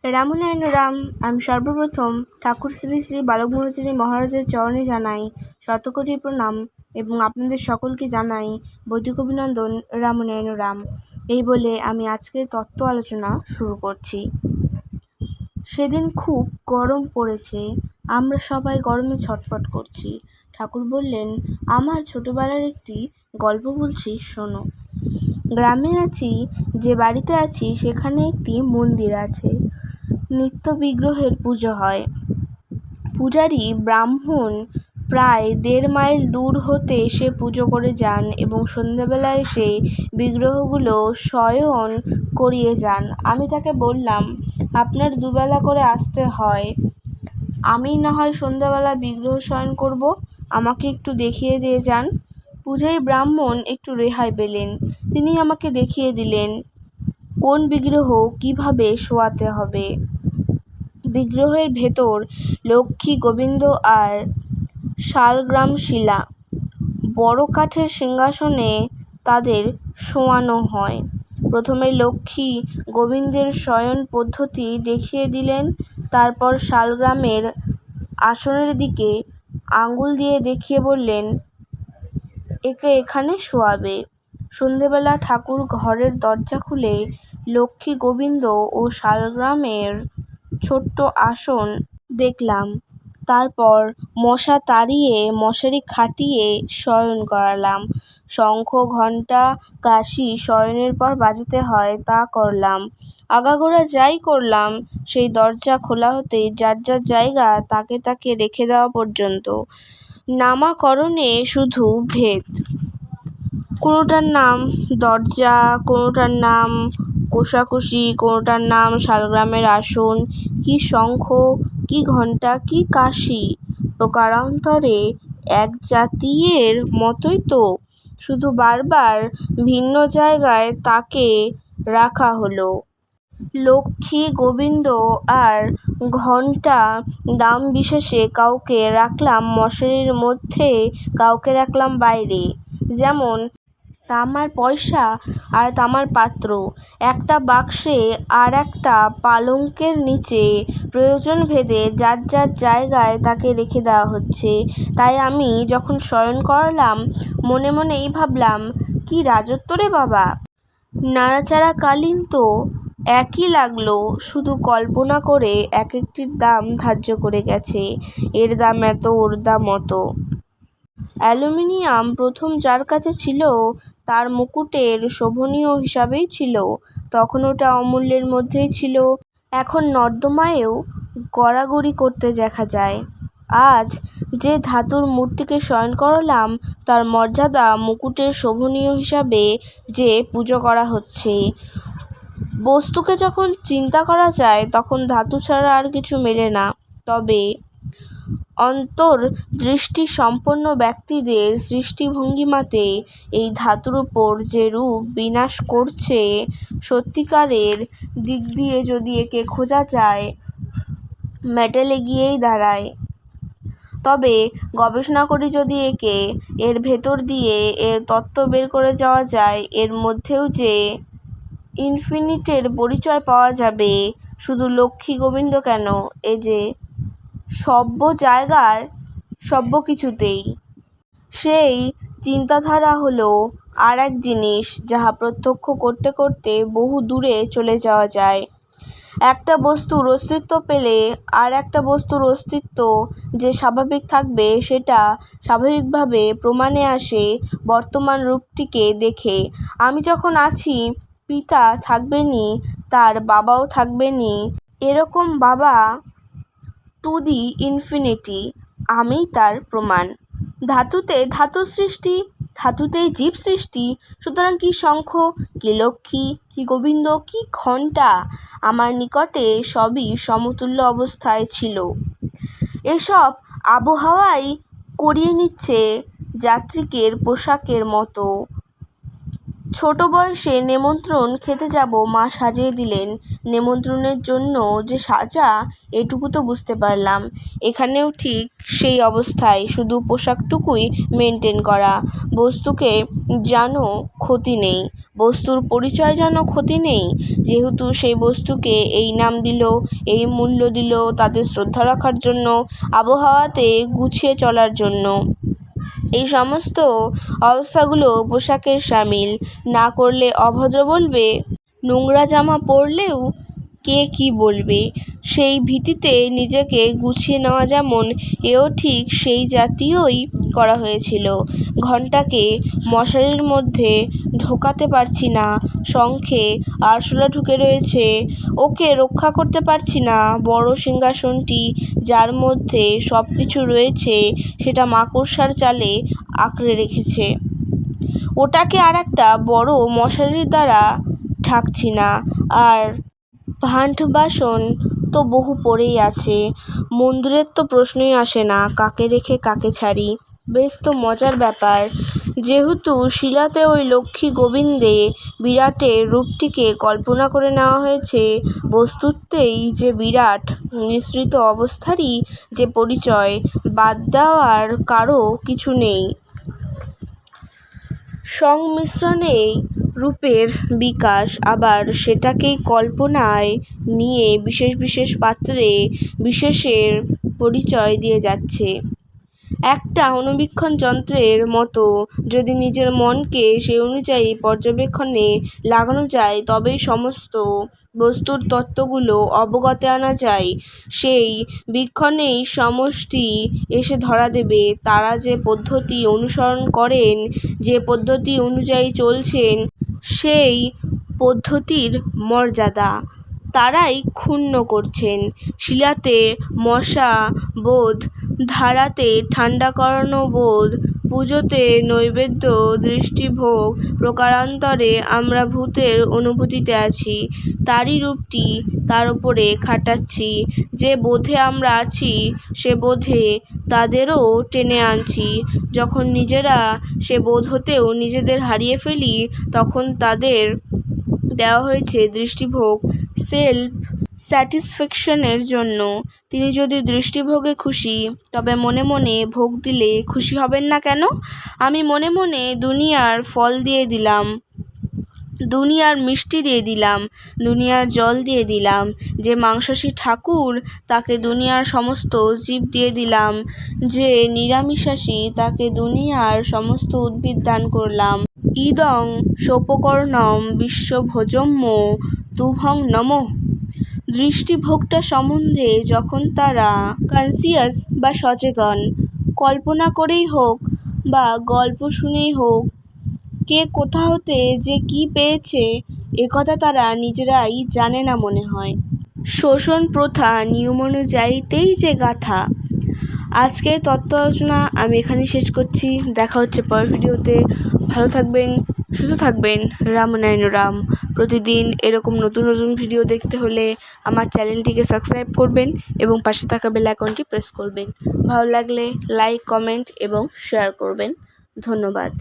রামনারায়ণ রাম। আমি সর্বপ্রথম ঠাকুর শ্রী শ্রী বালকমুরলী মহারাজের চরণে জানাই শতকোটি প্রণাম এবং আপনাদের সকলকে জানাই বৈদিক অভিনন্দন। রামনারায়ণ রাম। এই বলে আমি আজকের তত্ত্ব আলোচনা শুরু করছি। সেদিন খুব গরম পড়েছে, আমরা সবাই গরমে ছটফট করছি। ঠাকুর বললেন, আমার ছোটবেলার একটি গল্প বলছি, শোনো। গ্রামে আছি, যে বাড়িতে আছি সেখানে একটি মন্দির আছে। নিত্য বিগ্রহের পুজো হয়। পূজারী ব্রাহ্মণ প্রায় 1.5 মাইল দূর হতে এসে পুজো করে যান এবং সন্ধ্যাবেলা এসে বিগ্রহগুলো শয়ন করিয়ে যান। আমি তাকে বললাম, আপনার দুবেলা করে আসতে হয়, আমি না হয় সন্ধ্যাবেলা বিগ্রহ শয়ন করব, আমাকে একটু দেখিয়ে দিয়ে যান। পূজারী ব্রাহ্মণ একটু রেহাই পেলেন। তিনি আমাকে দেখিয়ে দিলেন কোন বিগ্রহ কিভাবে শোয়াতে হবে। বিগ্রহের ভেতর লক্ষ্মী, গোবিন্দ আর শালগ্রাম শিলা, বড় কাঠের সিংহাসনে তাদের শোয়ানো হয়। প্রথমে লক্ষ্মী গোবিন্দের শয়ন পদ্ধতি দেখিয়ে দিলেন, তারপর শালগ্রামের আসনের দিকে আঙুল দিয়ে দেখিয়ে বললেন, একে এখানে শোয়াবে। সন্ধেবেলা ঠাকুর ঘরের দরজা খুলে লক্ষ্মী, গোবিন্দ ও শালগ্রামের ছোট্ট আসন দেখলাম। তারপর মশা তাড়িয়ে মশারি খাটিয়ে শয়ন করালাম। শঙ্খ, ঘণ্টা, কাশি শয়নের পর বাজাতে হয়, তা করলাম। আগাগোড়া যাই করলাম, সেই দরজা খোলা হতেই যার যার জায়গা তাকে তাকে রেখে দেওয়া পর্যন্ত। নামাকরণে শুধু ভেদ। কোনোটার নাম দরজা, কোনোটার নাম কোষাকুষি, কোনোটার নাম শালগ্রামের আসন। কি শঙ্খ, কি ঘণ্টা, কি কাশি, প্রকারান্তরে এক জাতীয়ের মতোই তো, শুধু বারবার ভিন্ন জায়গায় তাকে রাখা হলো। লক্ষ্মী, গোবিন্দ আর ঘণ্টা দাম বিশেষে কাউকে রাখলাম মশারির মধ্যে, কাউকে রাখলাম বাইরে। যেমন তামার পয়সা আর তামার পাত্র একটা বাক্সে আর একটা পালঙ্কের নিচে, প্রয়োজন ভেদে যার যার জায়গায় তাকে রেখে দেওয়া হচ্ছে। তাই আমি যখন শয়ন করালাম মনে মনেই ভাবলাম, কি রাজত্ব রে বাবা! নাড়াচাড়া কালীন তো একই লাগলো, শুধু কল্পনা করে এক একটির দাম ধার্য করে গেছে, এর দাম এত, ওর দাম অত। অ্যালুমিনিয়াম প্রথম যার কাছে ছিল তার মুকুটের শোভনীয় হিসাবেই ছিল, তখন ওটা অমূল্যের মধ্যেই ছিল। এখন নর্দমায়ও গড়াগড়ি করতে দেখা যায়। আজ যে ধাতুর মূর্তিকে শয়ন করালাম তার মর্যাদা মুকুটের শোভনীয় হিসাবে যে পুজো করা হচ্ছে। বস্তুকে যখন চিন্তা করা যায় তখন ধাতু ছাড়া আর কিছু মেলে না। তবে অন্তর্দৃষ্টি সম্পন্ন ব্যক্তিদের সৃষ্টিভঙ্গিমাতে এই ধাতুর উপর যে রূপ বিনাশ করছে, সত্যিকারের দিক দিয়ে যদি একে খোঁজা যায়, মেটেলে গিয়েই দাঁড়ায়। তবে গবেষণা করি যদি একে, এর ভেতর দিয়ে এর তত্ত্ব বের করে যাওয়া যায়, এর মধ্যেও যে ইনফিনিটের পরিচয় পাওয়া যাবে। শুধু লক্ষ্মী গোবিন্দ কেন, এ যে সব্য জায়গায়, সব্য কিছুতেই। সেই চিন্তাধারা হলো আর এক জিনিস, যাহা প্রত্যক্ষ করতে করতে বহু দূরে চলে যাওয়া যায়। একটা বস্তুর অস্তিত্ব পেলে আর একটা বস্তুর অস্তিত্ব যে স্বাভাবিক থাকবে, সেটা স্বাভাবিকভাবে প্রমাণে আসে বর্তমান রূপটিকে দেখে। আমি যখন আছি, পিতা থাকবেনই, তার বাবাও থাকবেনই, এরকম বাবা টু দি ইনফিনিটি, আমিই তার প্রমাণ। ধাতুতে ধাতুর সৃষ্টি, ধাতুতেই জীব সৃষ্টি। সুতরাং কি শঙ্খ, কি লক্ষ্মী, কি গোবিন্দ, কি ঘণ্টা, আমার নিকটে সবই সমতুল্য অবস্থায় ছিল। এসব আবহাওয়াই করিয়ে নিচ্ছে যাত্রীকের পোশাকের মতো। ছোট বয়সে নেমন্ত্রণ খেতে যাব মা সাজিয়ে দিলেন। নেমন্ত্রণের জন্য যে সাজা এটুকু তো বুঝতে পারলাম। এখানেও ঠিক সেই অবস্থায়, শুধু পোশাকটুকুই মেনটেন করা। বস্তুকে যেন ক্ষতি নেই, বস্তুর পরিচয় যেন ক্ষতি নেই। যেহেতু সেই বস্তুকে এই নাম দিল, এই মূল্য দিল তাদের শ্রদ্ধা রাখার জন্য, আবহাওয়াতে গুছিয়ে চলার জন্য। এই সমস্ত অবস্থাগুলো পোশাকের সামিল। না করলে অভদ্র বলবে, নোংরা জামা পরলেও কে কী বলবে, সেই ভীতিতে নিজেকে গুছিয়ে নেওয়া যেমন, এও ঠিক সেই জাতীয়ই করা হয়েছিল। ঘণ্টাকে মশারির মধ্যে ঢোকাতে পারছি না, শঙ্খে আরশোলা ঢুকে রয়েছে, ওকে রক্ষা করতে পারছি না। বড় সিংহাসনটি যার মধ্যে সব কিছু রয়েছে সেটা মাকড়সার জালে আঁকড়ে রেখেছে। ওটাকে আর একটা বড় মশারির দ্বারা ঢাকছি না। আর ভাণ্ড বাসন তো বহু পড়েই আছে। মন্দিরের তো প্রশ্নই আসে না, কাকে রেখে কাকে ছাড়ি। বেশ তো মজার ব্যাপার। যেহেতু শিলাতে ওই লক্ষ্মী গোবিন্দে বিরাটের রূপটিকে কল্পনা করে নেওয়া হয়েছে, বস্তুতেই যে বিরাট, নিঃসৃত অবস্থারই যে পরিচয়, বাদ দেওয়ার কারও কিছু নেই। সংমিশ্রণেই রূপের বিকাশ, আবার সেটাকেই কল্পনায় নিয়ে বিশেষ বিশেষ পাত্রে বিশেষের পরিচয় দিয়ে যাচ্ছে। একটা অনুবীক্ষণ যন্ত্রের মতো যদি নিজের মনকে সেই অনুযায়ী পর্যবেক্ষণে লাগানো যায়, তবেই সমস্ত বস্তুর তত্ত্বগুলো অবগতে আনা যায়। সেই বীক্ষণেই সমষ্টি এসে ধরা দেবে। তারা যে পদ্ধতি অনুসরণ করেন, যে পদ্ধতি অনুযায়ী চলছেন, সেই পদ্ধতির মর্যাদা তারাই ক্ষুণ্ণ করছেন। শিলাতে মশা বোধ, ধারাতে ঠান্ডা করানো বোধ, পুজোতে নৈবেদ্য দৃষ্টিভোগ, প্রকারান্তরে আমরা ভূতের অনুভূতিতে আছি। তারই রূপটি তার উপরে খাটাচ্ছি। যে বোধে আমরা আছি সে বোধে তাদেরও টেনে আনছি। যখন নিজেরা সে বোধ হতেও নিজেদের হারিয়ে ফেলি, তখন তাদের দেওয়া হয়েছে দৃষ্টিভোগ, সেলফ স্যাটিসফ্যাকশনের জন্য। তিনি যদি দৃষ্টিভোগে খুশি, তবে মনে মনে ভোগ দিলে খুশি হবেন না কেন? আমি মনে মনে দুনিয়ার ফল দিয়ে দিলাম, দুনিয়ার মিষ্টি দিয়ে দিলাম, দুনিয়ার জল দিয়ে দিলাম। যে মাংসাশী ঠাকুর, তাকে দুনিয়ার সমস্ত জীব দিয়ে দিলাম। যে নিরামিষাশী, তাকে দুনিয়ার সমস্ত উদ্ভিদ দান করলাম। ইদং সোপকর্ণম বিশ্বভোজম্য তুভং নমঃ। দৃষ্টিভোগটা সম্বন্ধে যখন তারা কনসিয়াস বা সচেতন, কল্পনা করেই হোক বা গল্প শুনেই হোক, কে কোথা হতে যে কী পেয়েছে একথা তারা নিজেরাই জানে না মনে হয়। শোষণ প্রথা নিয়মানুযায়ীতেই যে গাথা। আজকের তত্ত্ব আলোচনা আমি এখানেই শেষ করছি। দেখা হচ্ছে পরের ভিডিওতে। ভালো থাকবেন, সুস্থ থাকবেন। রাম নারায়ণ রাম। প্রতিদিন এরকম নতুন নতুন ভিডিও দেখতে হলে আমার চ্যানেলটিকে সাবস্ক্রাইব করবেন এবং পাশে থাকা বেল আইকনটি প্রেস করবেন। ভালো লাগলে লাইক, কমেন্ট এবং শেয়ার করবেন। ধন্যবাদ।